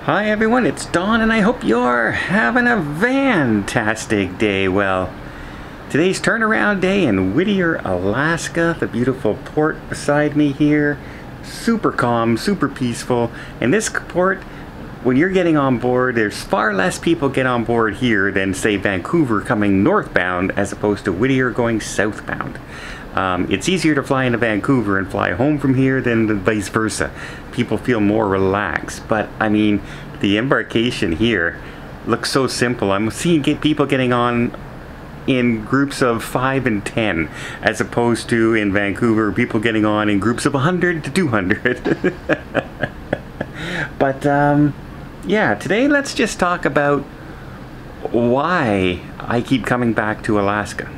Hi everyone, it's Dawn and I hope you're having a fantastic day. Well, today's turnaround day in Whittier, Alaska, the beautiful port beside me here. Super calm, super peaceful. And this port, when you're getting on board, there's far less people get on board here than say Vancouver coming northbound as opposed to Whittier going southbound. It's easier to fly into Vancouver and fly home from here than vice versa. People feel more relaxed, but I mean, the embarkation here looks so simple. I'm seeing people getting on in groups of 5 and 10, as opposed to in Vancouver, people getting on in groups of 100 to 200. But yeah, today let's just talk about why I keep coming back to Alaska.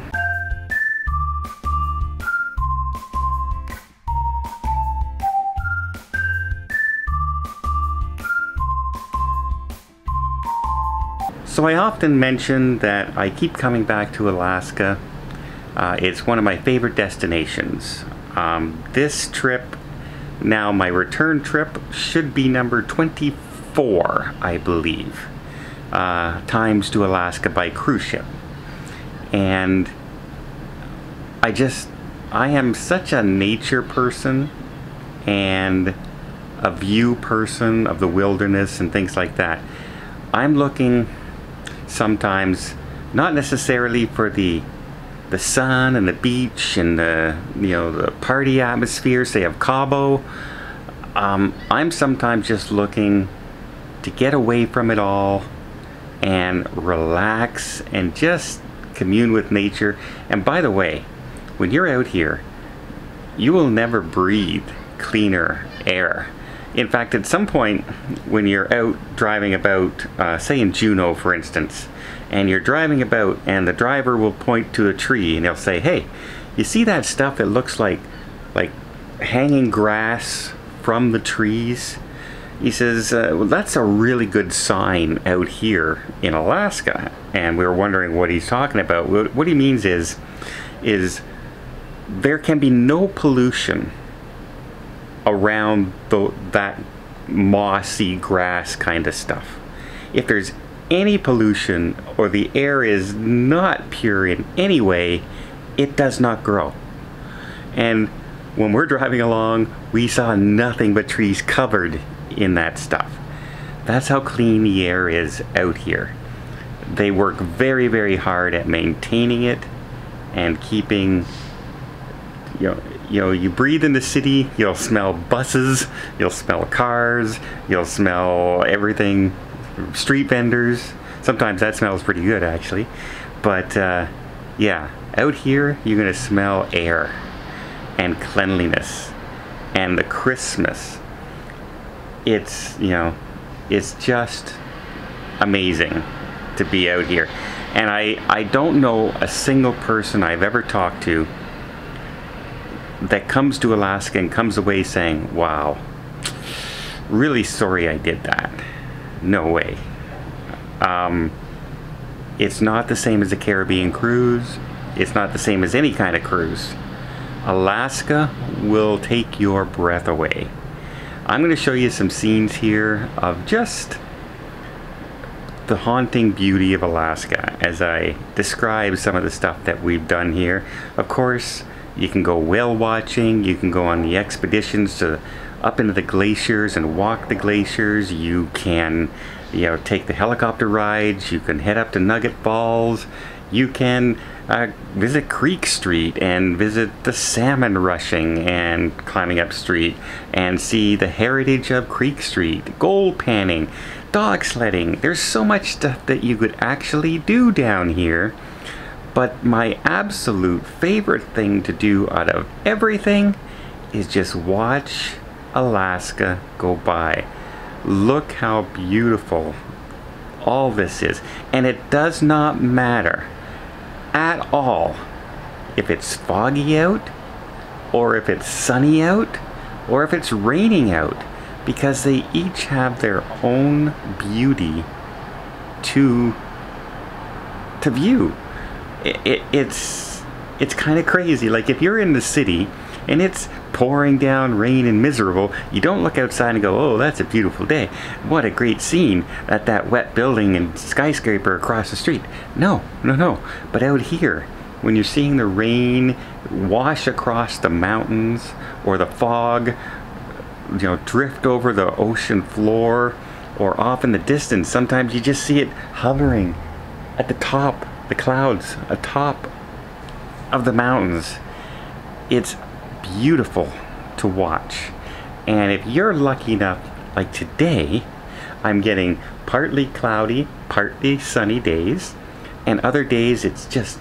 So I often mention that I keep coming back to Alaska. It's one of my favorite destinations. This trip, now my return trip, should be number 24, I believe, times to Alaska by cruise ship. And I am such a nature person and a view person of the wilderness and things like that. I'm looking sometimes not necessarily for the sun and the beach and the party atmosphere, say of Cabo. I'm sometimes just looking to get away from it all and relax and just commune with nature. And by the way, when you're out here, you will never breathe cleaner air. In fact, at some point when you're out driving about, say in Juneau for instance, and you're driving about and the driver will point to a tree and he'll say, "Hey, you see that stuff that looks like hanging grass from the trees?" He says, well, that's a really good sign out here in Alaska. And we were wondering what he's talking about. What he means is there can be no pollution around that mossy grass kind of stuff. If there's any pollution or the air is not pure in any way, it does not grow. And when we're driving along, we saw nothing but trees covered in that stuff. That's how clean the air is out here. They work very, very hard at maintaining it and keeping, you breathe in the city, you'll smell buses, you'll smell cars, you'll smell everything, street vendors. Sometimes that smells pretty good actually. But yeah, out here you're gonna smell air and cleanliness and the crispness. It's just amazing to be out here. And I don't know a single person I've ever talked to that comes to Alaska and comes away saying, "Wow, really sorry I did that." No way. It's not the same as a Caribbean cruise. It's not the same as any kind of cruise. Alaska will take your breath away. I'm going to show you some scenes here of just the haunting beauty of Alaska as I describe some of the stuff that we've done here. Of course, you can go whale watching, you can go on the expeditions up into the glaciers and walk the glaciers, you can take the helicopter rides, you can head up to Nugget Falls, you can visit Creek Street and visit the salmon rushing and climbing up street and see the heritage of Creek Street, gold panning, dog sledding. There's so much stuff that you could actually do down here. But my absolute favorite thing to do out of everything is just watch Alaska go by. Look how beautiful all this is. And it does not matter at all if it's foggy out or if it's sunny out or if it's raining out, because they each have their own beauty to view. It's kind of crazy. Like if you're in the city and it's pouring down rain and miserable, you don't look outside and go, oh, that's a beautiful day. What a great scene at that wet building and skyscraper across the street. No, no, no. But out here, when you're seeing the rain wash across the mountains or the fog, drift over the ocean floor, or off in the distance, sometimes you just see it hovering at the top, the clouds atop of the mountains. It's beautiful to watch. And if you're lucky enough, like today, I'm getting partly cloudy, partly sunny days, and other days it's just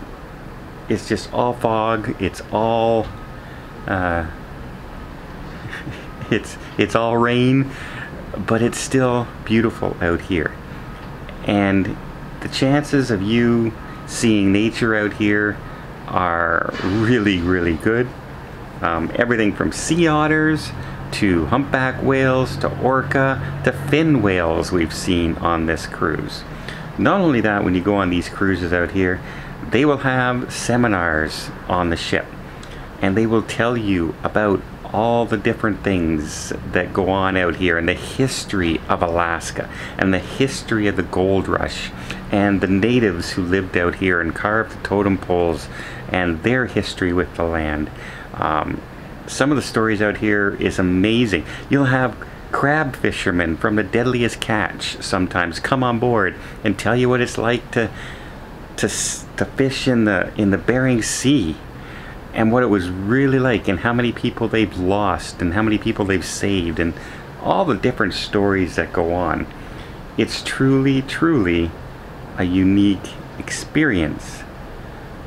all fog. It's all it's all rain, but it's still beautiful out here. And the chances of you seeing nature out here are really, really good. Everything from sea otters to humpback whales to orca to fin whales we've seen on this cruise. Not only that, when you go on these cruises out here, they will have seminars on the ship, and they will tell you about all the different things that go on out here, and the history of Alaska, and the history of the gold rush, and the natives who lived out here and carved the totem poles, and their history with the land. Some of the stories out here is amazing. You'll have crab fishermen from the Deadliest Catch sometimes come on board and tell you what it's like to fish in the Bering Sea, and what it was really like, and how many people they've lost, and how many people they've saved, and all the different stories that go on. It's truly, truly a unique experience.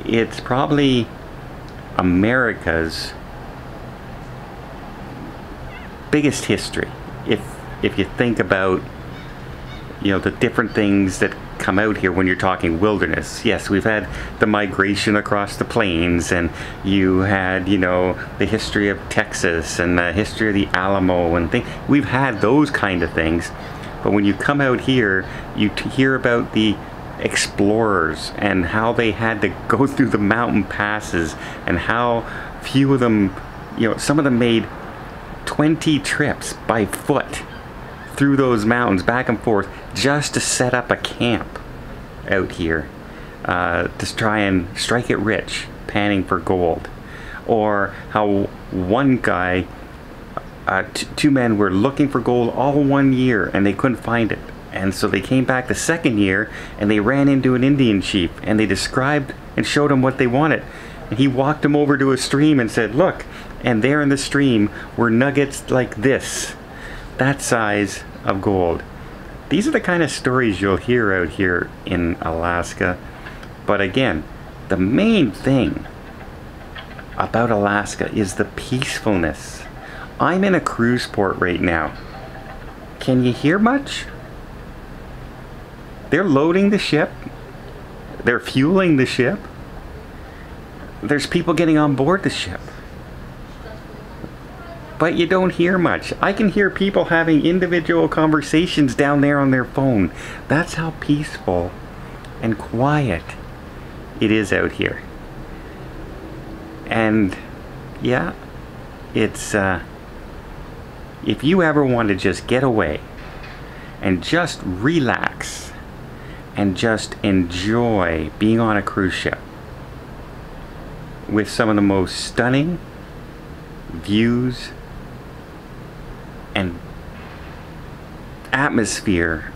It's probably America's biggest history, if you think about the different things that come out here when you're talking wilderness. Yes, we've had the migration across the plains, and you had the history of Texas and the history of the Alamo and things. We've had those kind of things, but when you come out here, you hear about the explorers and how they had to go through the mountain passes, and how few of them, some of them made 20 trips by foot through those mountains back and forth just to set up a camp out here, to try and strike it rich, panning for gold. Or how one guy, two men were looking for gold all one year and they couldn't find it, and so they came back the second year and they ran into an Indian chief, and they described and showed him what they wanted, and he walked him over to a stream and said, look, and there in the stream were nuggets like this, that size of gold. These are the kind of stories you'll hear out here in Alaska. But again, the main thing about Alaska is the peacefulness. I'm in a cruise port right now. Can you hear much? They're loading the ship. They're fueling the ship. There's people getting on board the ship. But you don't hear much. I can hear people having individual conversations down there on their phone. That's how peaceful and quiet it is out here. And yeah, it's if you ever want to just get away and just relax and just enjoy being on a cruise ship with some of the most stunning views and atmosphere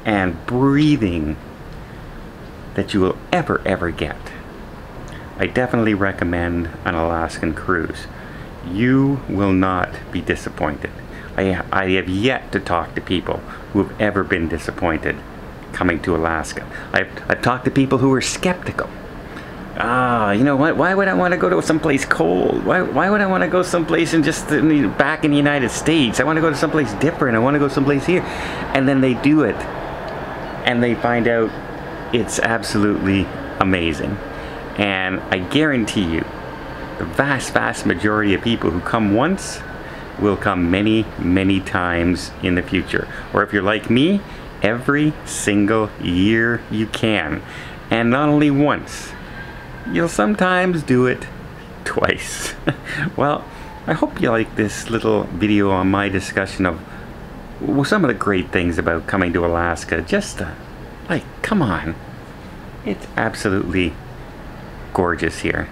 and breathing that you will ever get, I definitely recommend an Alaskan cruise. You will not be disappointed. I have yet to talk to people who have ever been disappointed coming to Alaska. I've talked to people who were skeptical. You know what? Why would I want to go to someplace cold? Why would I want to go someplace and just back in the United States? I want to go to someplace different. I want to go someplace here. And then they do it, and they find out it's absolutely amazing. And I guarantee you, the vast majority of people who come once will come many times in the future. Or if you're like me, every single year you can. And not only once. You'll sometimes do it twice. Well, I hope you like this little video on my discussion of some of the great things about coming to Alaska. Just like, come on, it's absolutely gorgeous here.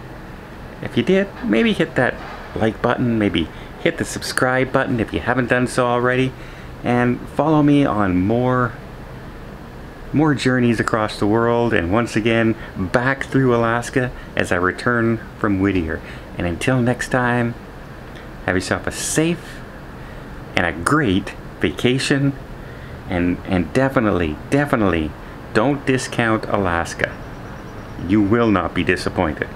If you did, maybe hit that like button, maybe hit the subscribe button if you haven't done so already, and follow me on more journeys across the world, and once again back through Alaska as I return from Whittier. And until next time, have yourself a safe and a great vacation, and definitely don't discount Alaska. You will not be disappointed.